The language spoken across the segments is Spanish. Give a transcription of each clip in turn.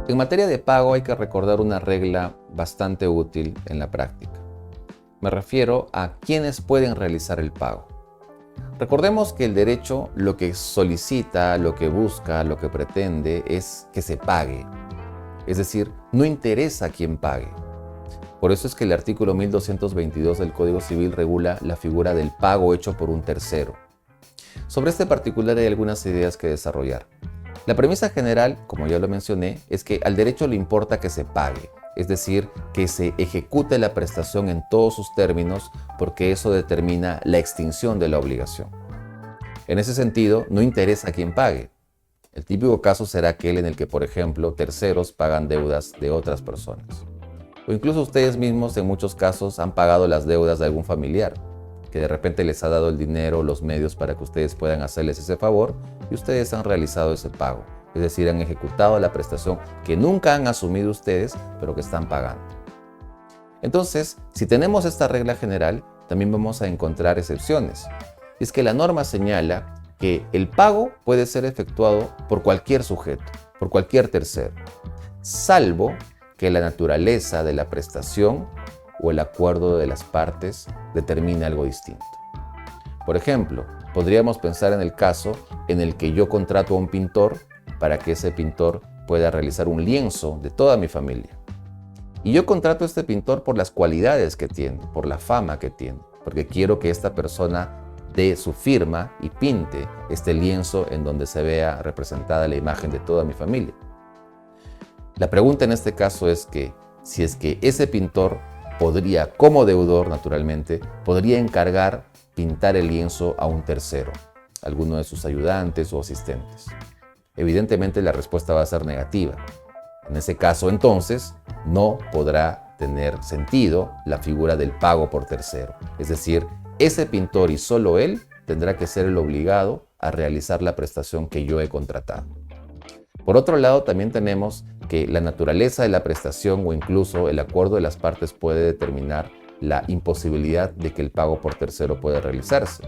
En materia de pago hay que recordar una regla bastante útil en la práctica. Me refiero a quiénes pueden realizar el pago. Recordemos que el derecho lo que solicita, lo que busca, lo que pretende es que se pague. Es decir, no interesa quién pague. Por eso es que el artículo 1222 del Código Civil regula la figura del pago hecho por un tercero. Sobre este particular hay algunas ideas que desarrollar. La premisa general, como ya lo mencioné, es que al derecho le importa que se pague, es decir, que se ejecute la prestación en todos sus términos porque eso determina la extinción de la obligación. En ese sentido, no interesa quién pague. El típico caso será aquel en el que, por ejemplo, terceros pagan deudas de otras personas. O incluso ustedes mismos en muchos casos han pagado las deudas de algún familiar, que de repente les ha dado el dinero, los medios para que ustedes puedan hacerles ese favor y ustedes han realizado ese pago. Es decir, han ejecutado la prestación que nunca han asumido ustedes, pero que están pagando. Entonces, si tenemos esta regla general, también vamos a encontrar excepciones. Y es que la norma señala que el pago puede ser efectuado por cualquier sujeto, por cualquier tercero, salvo que la naturaleza de la prestación o el acuerdo de las partes determine algo distinto. Por ejemplo, podríamos pensar en el caso en el que yo contrato a un pintor para que ese pintor pueda realizar un lienzo de toda mi familia. Y yo contrato a este pintor por las cualidades que tiene, por la fama que tiene, porque quiero que esta persona dé su firma y pinte este lienzo en donde se vea representada la imagen de toda mi familia. La pregunta en este caso es que si es que ese pintor podría, como deudor naturalmente, podría encargar pintar el lienzo a un tercero, alguno de sus ayudantes o asistentes. Evidentemente la respuesta va a ser negativa. En ese caso entonces no podrá tener sentido la figura del pago por tercero. Es decir, ese pintor y solo él tendrá que ser el obligado a realizar la prestación que yo he contratado. Por otro lado, también tenemos que la naturaleza de la prestación o incluso el acuerdo de las partes puede determinar la imposibilidad de que el pago por tercero pueda realizarse.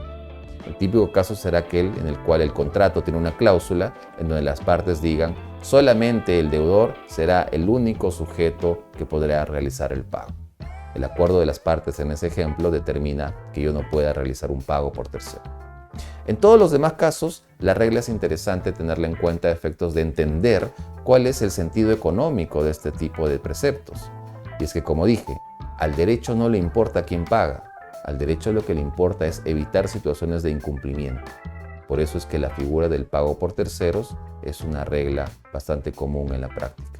El típico caso será aquel en el cual el contrato tiene una cláusula en donde las partes digan solamente el deudor será el único sujeto que podrá realizar el pago. El acuerdo de las partes en ese ejemplo determina que yo no pueda realizar un pago por tercero. En todos los demás casos, la regla es interesante tenerla en cuenta a efectos de entender cuál es el sentido económico de este tipo de preceptos. Y es que, como dije, al derecho no le importa quién paga. Al derecho lo que le importa es evitar situaciones de incumplimiento. Por eso es que la figura del pago por terceros es una regla bastante común en la práctica.